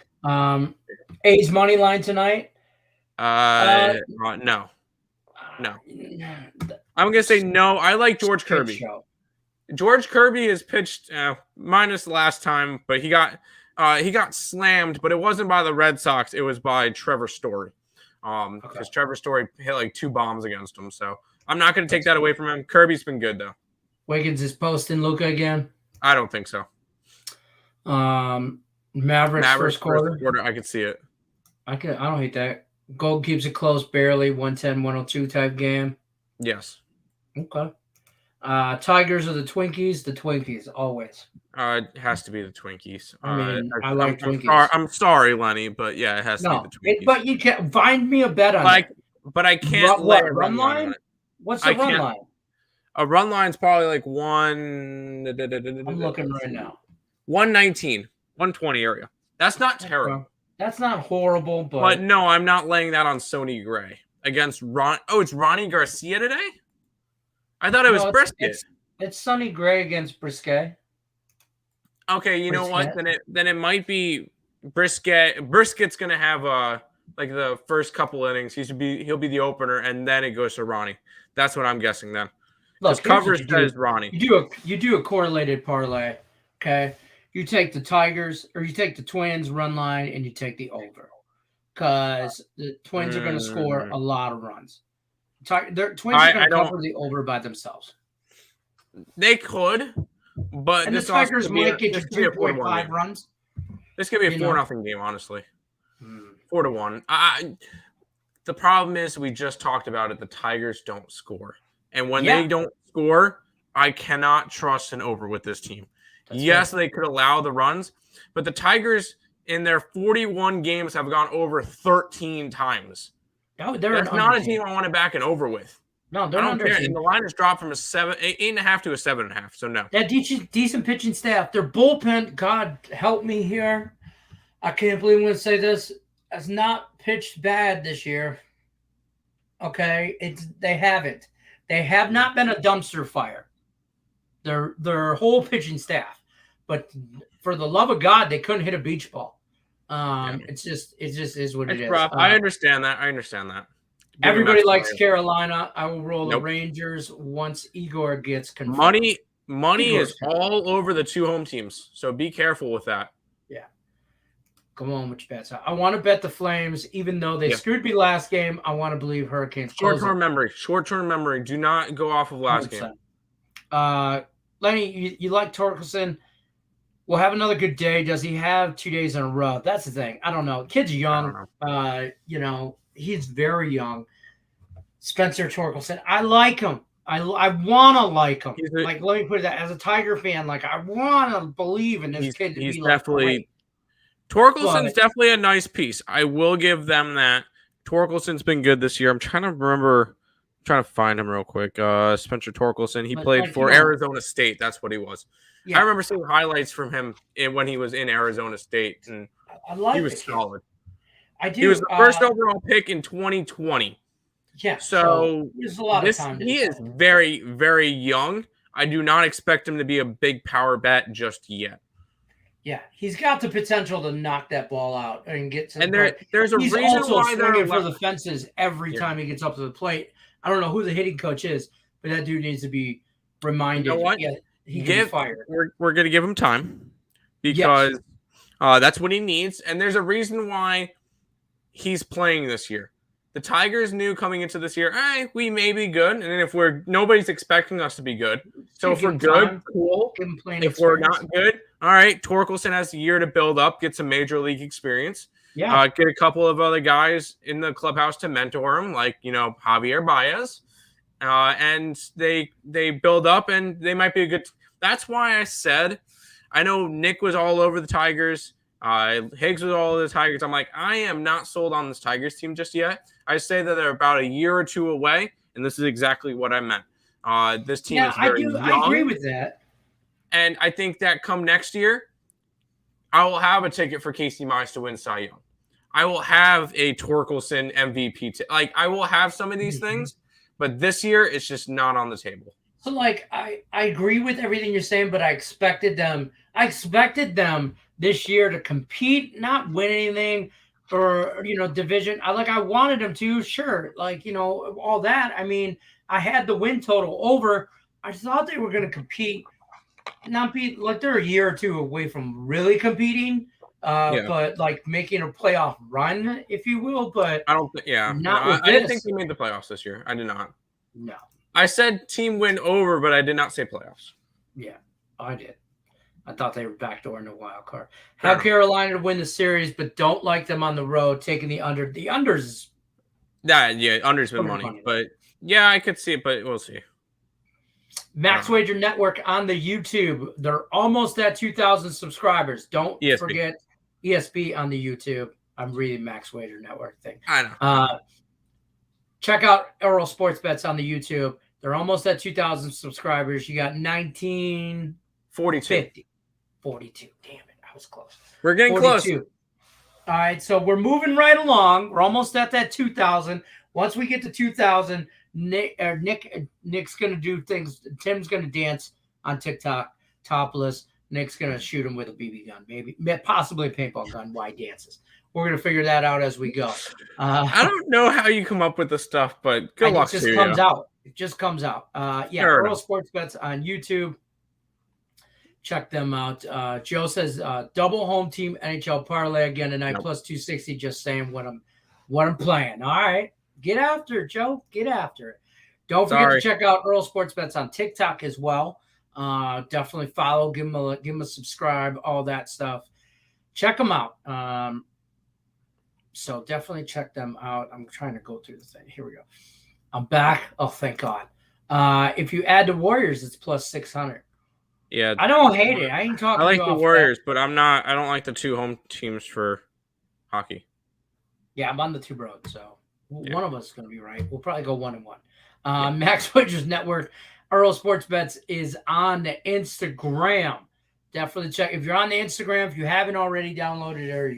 A's money line tonight. No. I'm gonna say no. I like George Kirby. George Kirby has pitched minus last time, but he got slammed. But it wasn't by the Red Sox; it was by Trevor Story. Because Trevor Story hit like 2 bombs against him. So I'm not gonna take that away from him. Kirby's been good though. Wiggins is posting Luka again. I don't think so. Mavericks first quarter. I can see it. I don't hate that. Gold keeps it close, barely 110-102 type game. Yes. Okay. Tigers or the Twinkies? The Twinkies, always. It has to be the Twinkies. I like Twinkies. I'm sorry, Lenny, but yeah, it has to be the Twinkies. But you can't find me a bet on it. But I can't let run line? What's the run line? A run line's probably like 1. I'm looking right now. 119, 120 area. That's not terrible. That's not horrible, but no, I'm not laying that on Sonny Gray against Ron. Oh, it's Ronnie Garcia today? I thought it was Brisket. It's Sonny Gray against Brisket. Okay, you know what? Then it might be Brisket. Brisket's gonna have like the first couple innings. He'll be the opener, and then it goes to Ronnie. That's what I'm guessing then. Because coverage says Ronnie. You do a correlated parlay, okay? You take the Tigers or you take the Twins run line and you take the over because the Twins are going to score a lot of runs. Twins are going to cover the over by themselves. They could, but the Tigers might get you 3.5 runs. This could be a 4-0 game, honestly. 4-1. The problem is we just talked about it. The Tigers don't score, and when they don't score, I cannot trust an over with this team. Yes, they could allow the runs, but the Tigers in their 41 games have gone over 13 times. No, That's not a team I want to back an over with. No, they're I don't care. underachieving. And the line has dropped from 8.5 to a 7.5. So no. Yeah, decent pitching staff. Their bullpen, God help me here. I can't believe I'm going to say this, has not pitched bad this year. Okay, they haven't. They have not been a dumpster fire. Their whole pitching staff, but for the love of God, they couldn't hit a beach ball. It just is what it is. Rough. I understand that. Everybody likes Carolina. I will roll the Rangers once Igor gets confirmed. Money is all over the 2 home teams, so be careful with that. Yeah. Come on with your bets. I want to bet the Flames, even though they screwed me last game. I want to believe Hurricanes. Short-term memory. Do not go off of last 100%. Game. Lenny, you like Torkelson. We'll have another good day. Does he have 2 days in a row? That's the thing. I don't know. Kid's young. He's very young. Spencer Torkelson. I like him. I want to like him. Let me put it that as a Tiger fan, I want to believe in this kid. He's definitely Torkelson's definitely a nice piece. I will give them that. Torkelson's been good this year. I'm trying to find him real quick. Spencer Torkelson. He played for Arizona State. That's what he was. Yeah. I remember seeing highlights from him when he was in Arizona State, and he was solid. I do. He was the first overall pick in 2020. Yeah. So there's a lot of time. He is very, very young. I do not expect him to be a big power bet just yet. Yeah, he's got the potential to knock that ball out and get to. And there's a reason why they're for the fences every time he gets up to the plate. I don't know who the hitting coach is, but that dude needs to be reminded. You know what? Yeah, he can be fired. We're going to give him time because that's what he needs. And there's a reason why he's playing this year. The Tigers knew coming into this year, we may be good. And if nobody's expecting us to be good. So if we're good, cool. If we're not good, all right, Torkelson has a year to build up, get some major league experience. Yeah. Get a couple of other guys in the clubhouse to mentor him, like, Javier Baez. And they build up, and they might be a good. That's why I said, I know Nick was all over the Tigers. Higgs was all over the Tigers. I'm like, I am not sold on this Tigers team just yet. I say that they're about a year or two away, and this is exactly what I meant. This team is very young. I agree with that. And I think that come next year, I will have a ticket for Casey Mize to win Cy Young. I will have a Torkelson MVP. I will have some of these things, but this year it's just not on the table. So, I agree with everything you're saying, but I expected them this year to compete, not win anything or, division. I wanted them to, sure. All that. I mean, I had the win total over. I thought they were going to compete, not be they're a year or two away from really competing. But making a playoff run, if you will. But I don't think, I didn't think they made the playoffs this year. I did not. No. I said team win over, but I did not say playoffs. Yeah, I did. I thought they were backdooring the wild card. Have Carolina to win the series, but don't like them on the road, taking the under. The unders. Under's been money. But I could see it, but we'll see. Max Wager Network on the YouTube. They're almost at 2,000 subscribers. Don't forget ESP on the YouTube. I'm reading Max Wager Network thing. I know. Check out Earl Sports Bets on the YouTube. They're almost at 2,000 subscribers. You got 1942. 42. Damn it. I was close. We're getting 42. Close. All right. So we're moving right along. We're almost at that 2,000. Once we get to 2,000, Nick's going to do things. Tim's going to dance on TikTok topless. Nick's going to shoot him with a BB gun, maybe possibly a paintball gun while he dances. We're going to figure that out as we go. I don't know how you come up with the stuff, but good luck to you. It just comes out. Earl Sports Bets on YouTube. Check them out. Joe says double home team NHL parlay again tonight, plus 260. Just saying what I'm playing. All right. Get after it, Joe. Get after it. Don't forget to check out Earl Sports Bets on TikTok as well. Definitely follow, give them a subscribe, all that stuff. Check them out. So definitely check them out. I'm trying to go through the thing. Here we go. I'm back. Oh, thank God. If you add the Warriors, it's plus 600. Yeah. I don't hate it. I ain't talking. I like the Warriors, but I don't like the 2 home teams for hockey. Yeah, I'm on the 2 road, so one of us is going to be right. We'll probably go 1-1. Max Wagers Network, Earl Sports Bets is on the Instagram. Definitely check. If you're on the Instagram, if you haven't already downloaded it, or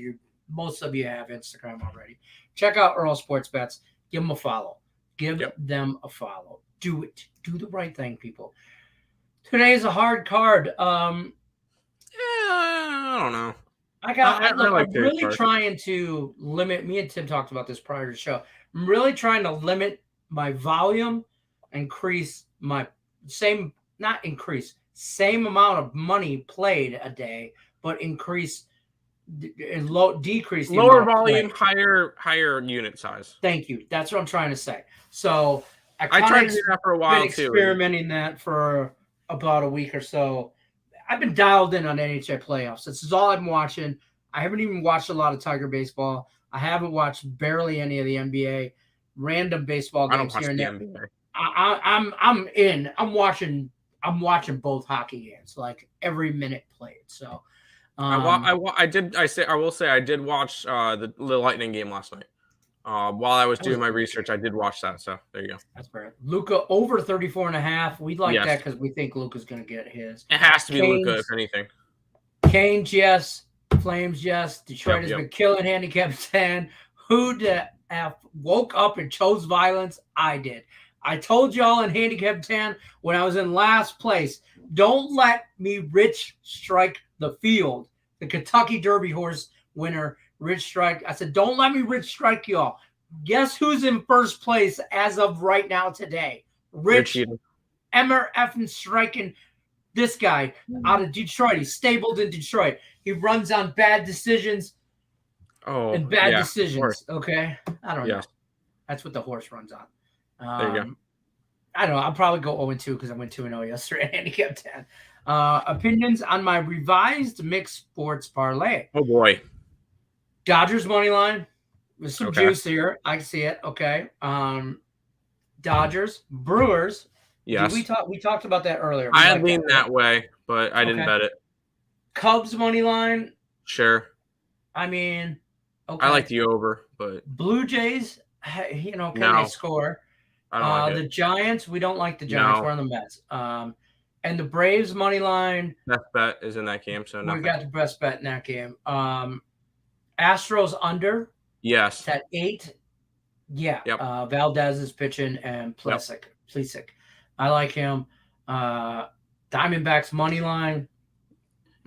most of you have Instagram already, check out Earl Sports Bets. Give them a follow. Give them a follow. Do it. Do the right thing, people. Today is a hard card. I don't know. I'm really trying to limit. Me and Tim talked about this prior to the show. I'm really trying to limit my volume, increase my same amount of money played a day, but decrease the lower volume, higher unit size. Thank you. That's what I'm trying to say. So I tried to do that for a while too. Experimenting that for about a week or so. I've been dialed in on NHL playoffs. This is all I'm watching. I haven't even watched a lot of Tiger baseball. I haven't watched barely any of the NBA. Random baseball games here and there. I'm in. I'm watching both hockey games, like every minute played. So I will say I did watch the Lightning game last night. While I was doing my research, I did watch that. So there you go. That's fair. Luka over 34.5. We'd like that because we think Luka's going to get his. It has to be Luka, if anything. Canes, yes. Flames, yes. Detroit has been killing handicap 10. Who the F woke up and chose violence? I did. I told y'all in handicap 10 when I was in last place, don't let me Rich strike the field. The Kentucky Derby horse winner, Rich Strike. I said, don't let me Rich strike y'all. Guess who's in first place as of right now today? Rich Emmer effing striking this guy out of Detroit. He's stabled in Detroit. He runs on bad decisions and bad decisions. Okay. I don't know. That's what the horse runs on. There you go. I don't know. I'll probably go 0-2 because I went 2-0 yesterday. Handicap 10. Opinions on my revised mixed sports parlay. Oh boy. Dodgers money line with some juice here. I see it. Okay. Dodgers, Brewers. Yes. We talked about that earlier. I had leaned that way, but I didn't bet it. Cubs money line. Sure. I mean, okay. I like the over, but Blue Jays, can they score? I don't like the Giants, we don't like the Giants. We're on the Mets. And the Braves money line. Best bet is in that game, so we got the best bet in that game. Astros under. Yes. At 8. Yeah. Yep. Valdez is pitching and Plesak. I like him. Diamondbacks money line.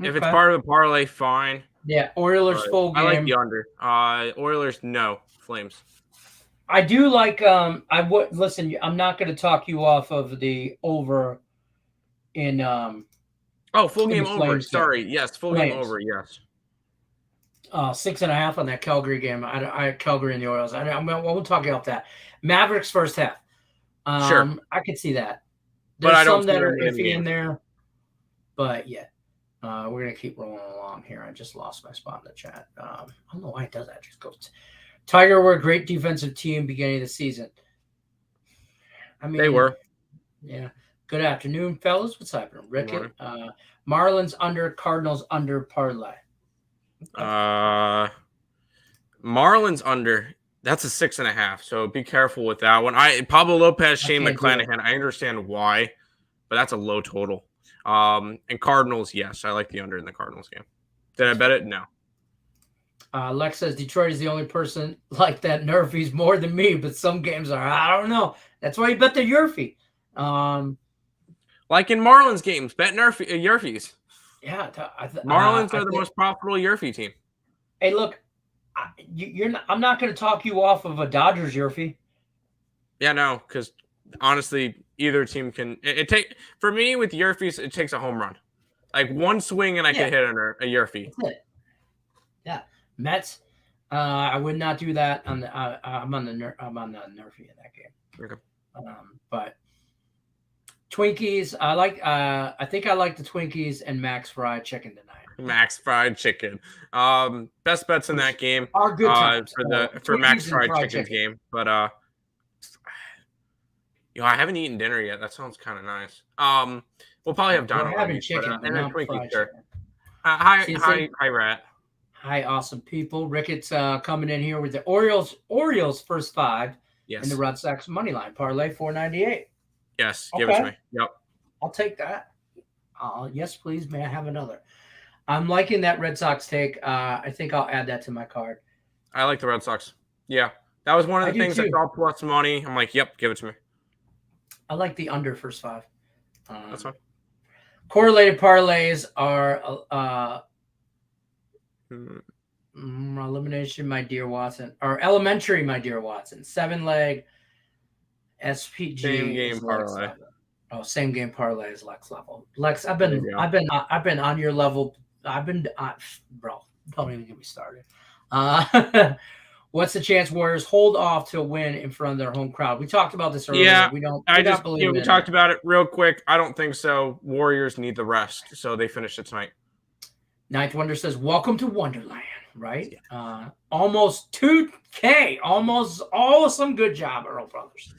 If it's part of the parlay, fine. Yeah. Oilers full game. I like the under. Oilers, no. Flames. I do like. I would listen. I'm not going to talk you off of the over. In full game over. Flames, sorry. Yes, full Flames. Game over. Yes. 6.5 on that Calgary game. I Calgary and the Orioles. I won't talk you off that. Mavericks first half. Sure. I could see that. There's some that are iffy in there. But yeah. We're gonna keep rolling along here. I just lost my spot in the chat. I don't know why it does that. It just goes. Tiger were a great defensive team beginning of the season. I mean, they were. Yeah. Good afternoon, fellas. What's happening? Rickett. Marlins under, Cardinals under parlay. Marlins under. That's a 6.5. So be careful with that one. Pablo Lopez, Shane McClanahan. I understand why, but that's a low total. And Cardinals, yes, I like the under in the Cardinals game. Did I bet it? No. Lex says Detroit is the only person like that Nerfies more than me, but some games are. I don't know. That's why you bet the Yerfie. Like in Marlins games, bet Yerfies. Yeah, Marlins are the most profitable Yerfie team. Hey, look, I'm not going to talk you off of a Dodgers Yerfie. Yeah, no, because honestly, either team can. For me with Yerfies, it takes a home run, like one swing, and I can hit a Yerfie. That's it. Yeah, Mets. I would not do that. I'm on the Nerfie in that game. Okay. But Twinkies, I think I like the Twinkies and Max Fried Chicken tonight. Max Fried Chicken. Best bets in that game. Are good times. For Max Fried Chicken's game. But I haven't eaten dinner yet. That sounds kind of nice. We'll probably have Donald. We're having chicken, and then Twinkies. Sure. Hi, Rat. Hi, awesome people. Rickett's coming in here with the Orioles first 5. in the Red Sox money line parlay, 498. Yes, give it to me. Yep. I'll take that. Yes, please. May I have another? I'm liking that Red Sox take. I think I'll add that to my card. I like the Red Sox. Yeah. That was one of the things I saw plus money. I'm like, yep, give it to me. I like the under first 5. That's fine. Correlated parlays are elimination, my dear Watson, or elementary, my dear Watson. 7-leg SPG. Same game parlay. Oh, same game parlay is Lex level. Lex, I've been on your level. Bro, don't even get me started. What's the chance Warriors hold off to win in front of their home crowd? We talked about this earlier. Yeah, we talked about it real quick. I don't think so. Warriors need the rest, so they finish it tonight. Ninth Wonder says, "Welcome to Wonderland." Right? Yeah. Almost 2K. Almost awesome. Good job, Earl Brothers.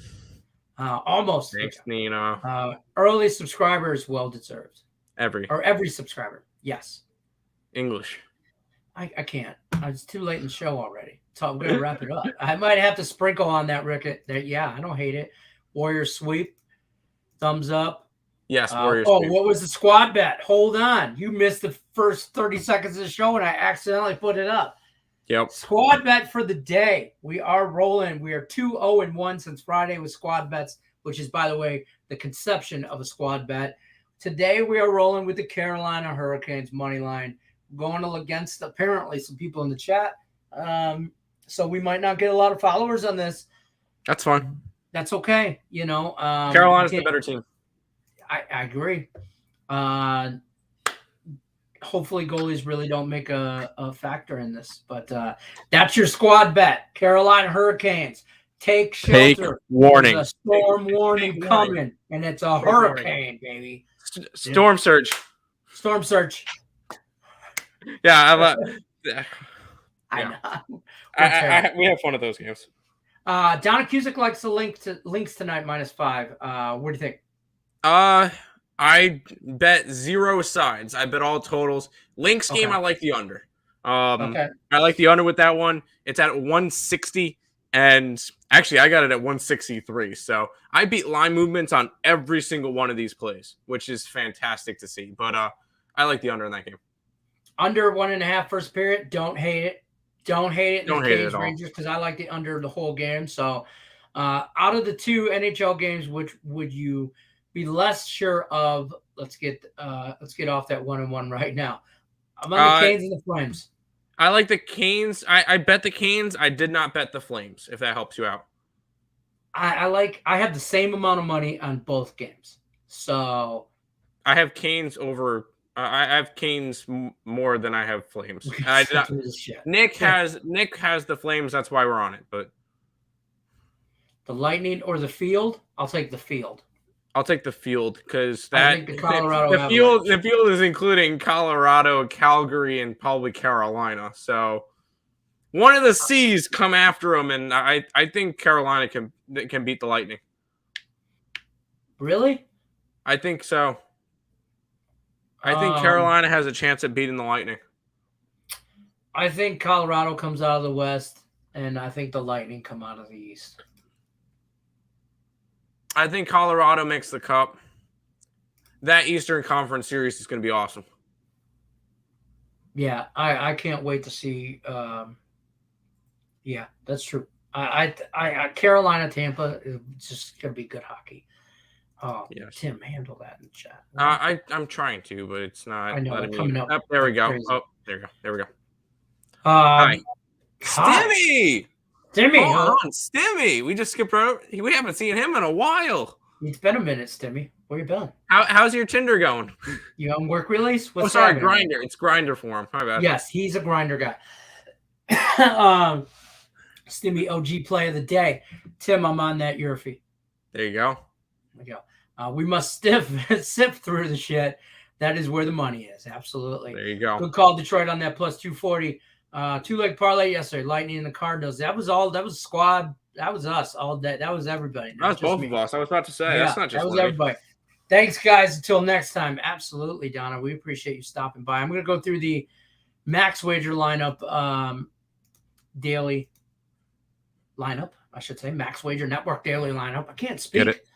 Almost. Thanks, Nina. Early subscribers, well deserved. Every subscriber. Yes. English. I can't. It's too late in the show already. So I'm going to wrap it up. I might have to sprinkle on that, Rick. Yeah, I don't hate it. Warriors sweep. Thumbs up. Yes, Warriors sweep. What was the squad bet? Hold on. You missed the first 30 seconds of the show, and I accidentally put it up. Yep. Squad bet for the day. We are rolling. We are 2-0-1 since Friday with squad bets, which is, by the way, the conception of a squad bet. Today we are rolling with the Carolina Hurricanes money line, going against apparently some people in the chat. So we might not get a lot of followers on this. That's fine. That's okay. Carolina's the better team. I agree. Hopefully goalies really don't make a factor in this, but that's your squad bet. Carolina Hurricanes, take shelter. Take warning. There's a storm warning coming, and it's a hurricane, baby. Storm surge. Storm surge. Yeah, I know. We have fun at those games. Donna Cusick likes the links tonight, -5. What do you think? I bet 0 sides. I bet all totals. Lynx game, I like the under. I like the under with that one. It's at 160, and actually I got it at 163. So I beat line movements on every single one of these plays, which is fantastic to see. But I like the under in that game. Under 1.5 first period. Don't hate it. Don't hate it. Don't hate it at all. Rangers, because I like the under the whole game. So out of the 2 NHL games, which would you be less sure of? Let's get off that 1-1 right now. I'm on the Canes and the Flames. I like the Canes. I bet the Canes. I did not bet the Flames, if that helps you out. I have the same amount of money on both games. So I have Canes over. I have Canes more than I have Flames. Nick has the Flames. That's why we're on it. But the Lightning or the Field? I'll take the Field. I'll take the Field because the field is including Colorado, Calgary, and probably Carolina. So one of the C's come after them, and I think Carolina can beat the Lightning. Really? I think so. I think Carolina has a chance at beating the Lightning. I think Colorado comes out of the West, and I think the Lightning come out of the East. I think Colorado makes the Cup. That Eastern Conference series is going to be awesome. Yeah, I can't wait to see. Yeah, that's true. I Carolina, Tampa is just going to be good hockey. Oh, yes. Tim, handle that in the chat. I'm trying to, but it's not. I know, coming up. Oh, there we go. Crazy. Oh, there we go. Hi. Stimmy! Stimmy! Stimmy! We just skipped over. We haven't seen him in a while. It's been a minute, Stimmy. Where you been? How's your Tinder going? You on work release? Sorry, Grinder. It's Grinder for him. My bad. Yes, he's a Grinder guy. Stimmy OG play of the day. Tim, I'm on that Yurfie. There you go. There you go. We must sift through the shit. That is where the money is. Absolutely. There you go. Good call, Detroit, on that plus 240. 2-leg parlay yesterday. Lightning and the Cardinals. That was squad. That was us all day. That was everybody. That was both of us. I was about to say. That's not just that was everybody. Thanks, guys. Until next time. Absolutely, Donna. We appreciate you stopping by. I'm going to go through the max wager lineup, daily lineup. I should say, Max Wager Network daily lineup. I can't speak. Get it.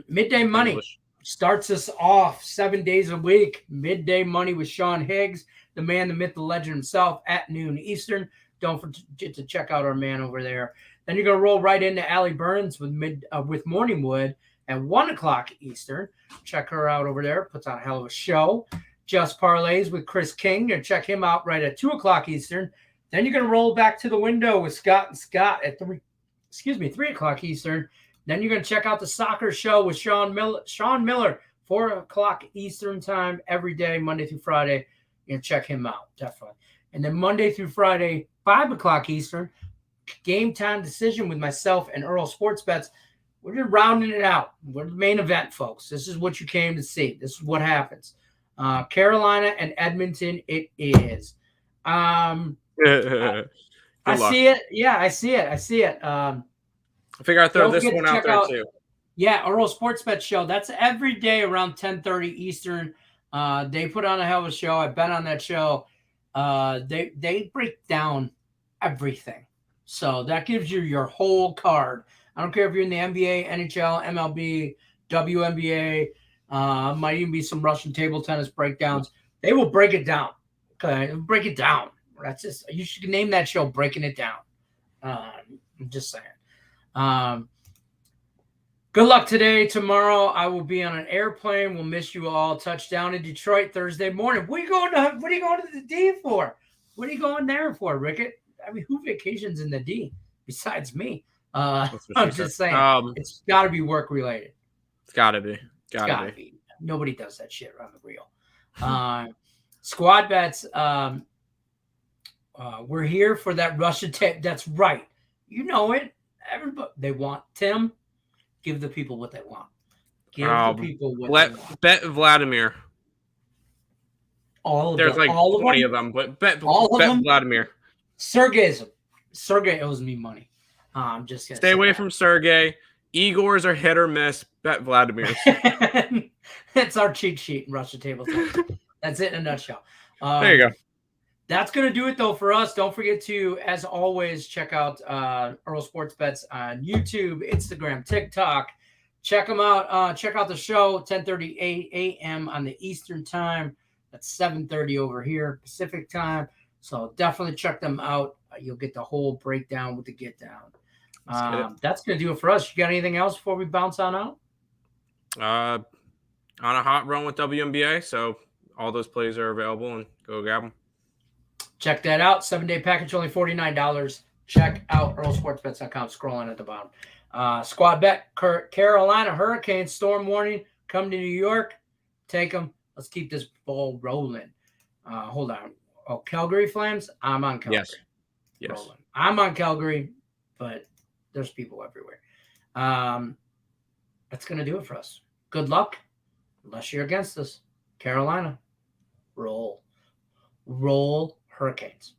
Midday Money English. starts us off 7 days a week. Midday Money with Sean Higgs, the man, the myth, the legend himself, at noon Eastern. Don't forget to check out our man over there. Then you're going to roll right into Allie Burns with Morningwood at 1 o'clock Eastern. Check her out over there. Puts on a hell of a show. Just Parlays with Chris King. And check him out right at 2 o'clock Eastern. Then you're going to roll back to the window with Scott and Scott at 3 o'clock Eastern. Then you're going to check out the soccer show with Sean Miller, 4 o'clock Eastern time every day, Monday through Friday. You're going to check him out, definitely. And then Monday through Friday, 5 o'clock Eastern, game time decision with myself and Earl Sports Bets. We're just rounding it out. We're the main event, folks. This is what you came to see. This is what happens. Carolina and Edmonton, it is. I see it. Yeah, I see it. I figure I'd throw this one out there too. Yeah, Earl Sports Bet show. That's every day around 10:30 Eastern. They put on a hell of a show. I've been on that show. They break down everything. So that gives you your whole card. I don't care if you're in the NBA, NHL, MLB, WNBA, might even be some Russian table tennis breakdowns. They will break it down. Okay, break it down. That's just, you should name that show Breaking It Down. I'm just saying. Good luck today. Tomorrow I will be on an airplane. We'll miss you all. Touchdown in Detroit Thursday morning. What are you going to the D for? What are you going there for, Rickett? I mean, who vacations in the D besides me? I'm just saying. It's got to be work related. It's got to be. Gotta be. Nobody does that shit around the reel. Squad bets. We're here for that Russian tape. That's right. You know it. Everybody, they want Tim. Give the people what they want. Give the people what they want. Bet Vladimir. All of There's them. like all 20 of them, but bet Vladimir. Sergey owes me money. I'm just gonna stay away from Sergey. Igor's are hit or miss. Bet Vladimir. That's our cheat sheet in Russian table tennis. That's it in a nutshell. There you go. That's going to do it, though, for us. Don't forget to, as always, check out Earl Sports Bets on YouTube, Instagram, TikTok. Check them out. Check out the show, 10:30 a.m. on the Eastern time. That's 7:30 over here, Pacific time. So definitely check them out. You'll get the whole breakdown with the get down. That's going to do it for us. You got anything else before we bounce on out? On a hot run with WNBA, so all those plays are available, and go grab them. Check that out. 7-day package, only $49. Check out earlsportsbets.com. Scrolling at the bottom. Squad bet, Carolina Hurricanes storm warning. Come to New York. Take them. Let's keep this ball rolling. Hold on. Oh, Calgary Flames? I'm on Calgary. Yes. Rolling. I'm on Calgary, but there's people everywhere. That's going to do it for us. Good luck, unless you're against us. Carolina, roll Hurricanes.